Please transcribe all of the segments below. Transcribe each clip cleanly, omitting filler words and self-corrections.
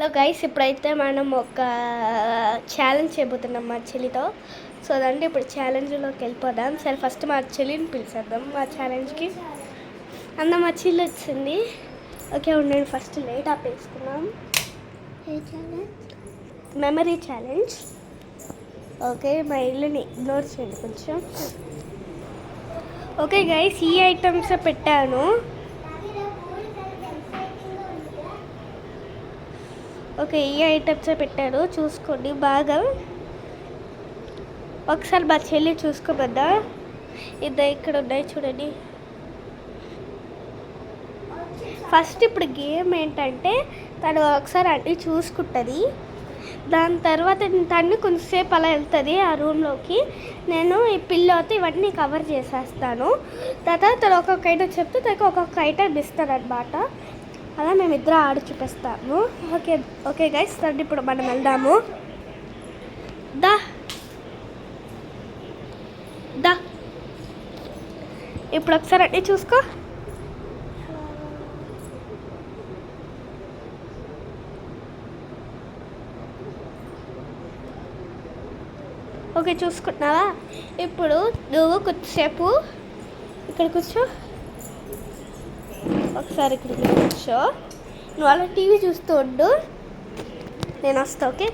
Hello guys, ఇప్పుడైతే మనం ఒక ఛాలెంజ్ చేయబోతున్నాం మా చెల్లితో. సో అదంటే ఇప్పుడు ఛాలెంజ్లోకి వెళ్ళిపోదాం. సరే, ఫస్ట్ మా చెల్లిని పిలిచేద్దాం మా ఛాలెంజ్కి. అన్న మా చెల్లి వచ్చింది. ఓకే, ఉండండి, ఫస్ట్ లైట్ ఆఫ్ వేసుకున్నాం. Memory challenge. ఓకే, మా ఇల్లుని ఇగ్నోర్ చేయండి కొంచెం. ఓకే గైస్, ఈ ఐటమ్స్ పెట్టాను. ఓకే, ఈ ఐటమ్స్ పెట్టాను, చూసుకోండి బాగా. ఒకసారి మా చెల్లి చూసుకోబద్దా. ఇది ఇక్కడ ఉన్నాయి చూడండి. ఫస్ట్ ఇప్పుడు గేమ్ ఏంటంటే తను ఒకసారి అన్నీ చూసుకుంటుంది. దాని తర్వాత తను కొంచెంసేపు అలా వెళ్తుంది ఆ రూమ్లోకి. నేను ఈ పిల్లోతో ఇవన్నీ కవర్ చేసేస్తాను. తర్వాత తను ఒక్కొక్క ఐటమ్ చెప్తే తనకు ఒక్కొక్క ఐటమ్ ఇస్తాను అనమాట. అలా మేమిద్దరం ఆడి చూపిస్తాము. ఓకే ఓకే గైస్, రండి ఇప్పుడు మనం వెళ్దాము. దా దా ఇప్పుడు ఒకసారి అన్నీ చూసుకో. ఓకే, చూసుకుంటున్నావా? ఇప్పుడు నువ్వు కొద్దిసేపు ఇక్కడ కూర్చో. ఒకసారి ఇక్కడ కూర్చో. నువ్వు అలా టీవీ చూస్తూ ఉండు, నేను వస్తా. ఓకే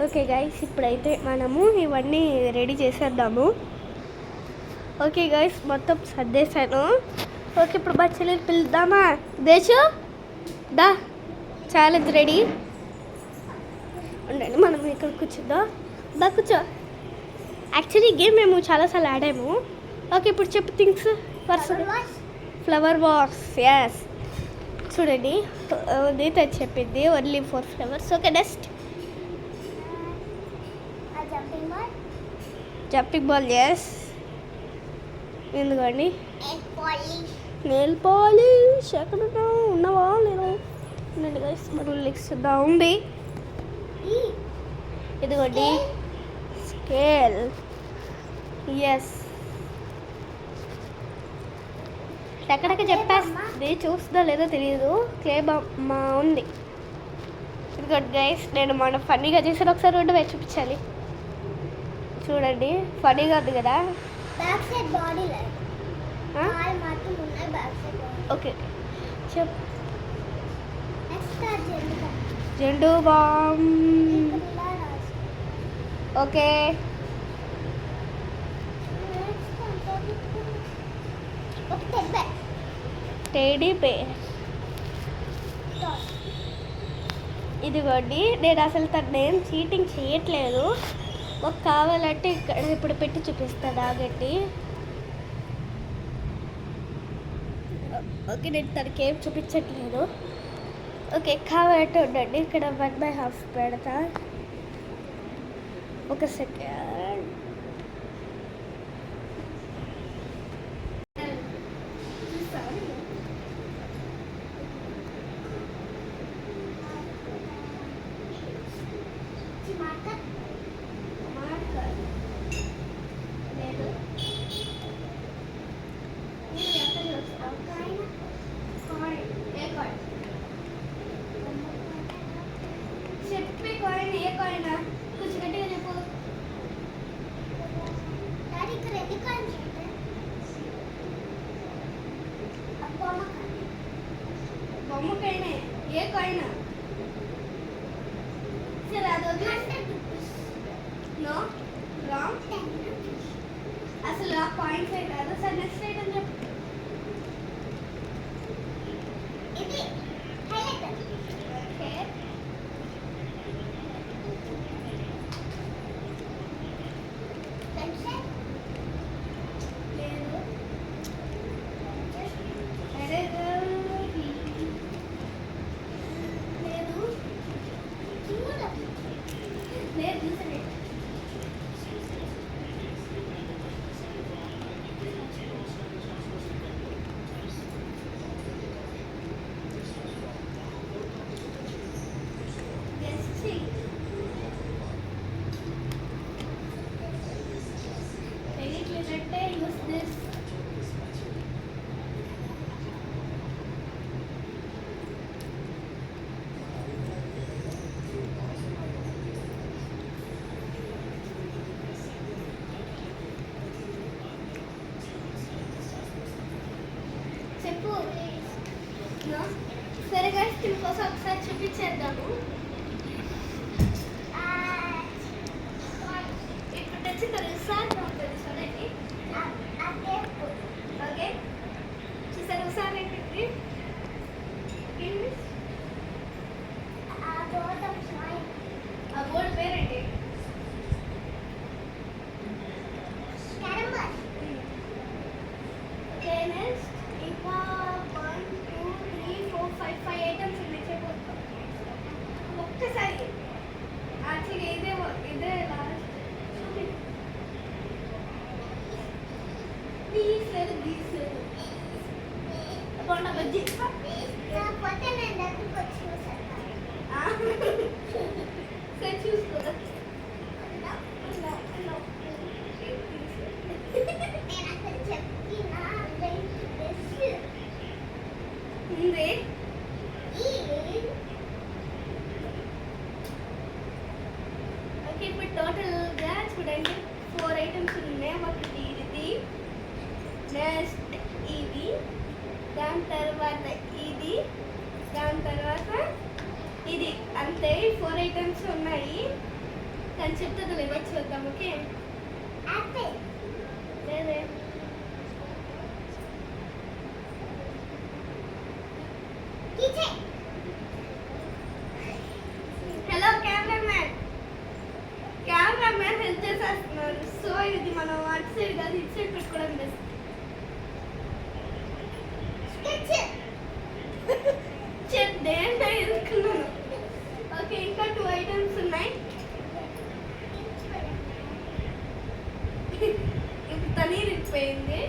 ఓకే గైస్, ఇప్పుడైతే మనము ఇవన్నీ రెడీ చేసేద్దాము. ఓకే గైస్, మొత్తం సర్దేశాను. ఓకే, ఇప్పుడు మా చెల్లెలు పిలుద్దామా? దేశు దా, ఛాలెంజ్ రెడీ. ఉండండి, మనం ఇక్కడ కూర్చుందాం. దా కూర్చో. యాక్చువల్లీ ఈ గేమ్ మేము చాలాసార్లు ఆడాము. ఓకే, ఇప్పుడు చెప్పు థింగ్స్. Flower box, yes. చూడండి, నీతో చెప్పింది only 4 flowers. Okay, next jumping ball, yes. ఎందుకండి నెయిల్ పాలిష్ ఎక్కడ ఉన్నావా? నేను గైస్ మరి లిక్స్దా ఉంది. ఇదిగోండి స్కేల్, ఎస్. ఎక్కడికి చెప్పేస్తుంది, చూస్తుందో లేదో తెలియదు. క్లే బొమ్మ ఉంది. ఇదిగోండి గైస్, నేను మన ఫన్నీగా చేసిన ఒకసారి రెండు వేసి చూపించాలి. చూడండి, ఫన్నీగా ఉంది కదా. ఓకే చెప్. Zandu balm, okay. Teddy bear, ఇదిగోండి. నేను అసలు తను ఏం చీటింగ్ చేయట్లేదు. మాకు కావాలంటే ఇక్కడ ఇప్పుడు పెట్టి చూపిస్తాను, ఆగండి. ఓకే, నేను తనకి ఏం చూపించట్లేదు. ఓకే, కావాలంటే ఉండండి, ఇక్కడ 1/2 పెడతా. ఒక సెకండ్. చెప్పి కాయిన్, ఏ కాయిన్? కొంచెం గట్టిగా చెప్పు. బొమ్మకైనా ఏ కాయిన్? సరే, అది వదిలేస్తే నో రాంగ్. అసలు ఆ పాయింట్స్ కాదు. సార్ నెక్స్ట్ ఐటమ్ చెప్పు. ఇది హైలైట్. ఓకే, యాక్చువల్గా ఇదే లాస్ట్ తీసలేదు తీసలేదు కొండ బజ్జి సరే చూసుకోదా ఉంది ఓకే ఇప్పుడు టోటల్గా చూడండి 4 ఐటమ్స్ ఉన్నాయి. ఒకటి ఇది, నెక్స్ట్ ఇది, దాని తర్వాత ఇది, దాని తర్వాత ఇది, అంతే 4 ఐటమ్స్ ఉన్నాయి. కానీ చెప్తుంది లేదా చూద్దాం. ఓకే లేదే హలో కెమెరామ్యాన్ హెల్ప్ చేసేస్తున్నారు. సో ఇది మనం అటు సైడ్ కాదు ఇటు సైడ్ పెట్టుకోవడం బెస్ట్. దేంట్లో ఎదుర్కొన్నాను. ఓకే ఇంకా 2 ఐటమ్స్ ఉన్నాయి. ఇప్పుడు తనీరు ఇచ్చిపోయింది.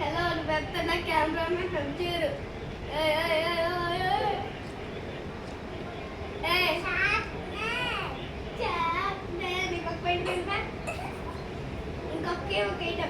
హలో వెళ్తున్న కెమెరామెన్ హెల్ప్ చేయరు. ఇంకొకే ఒక ఐటమ్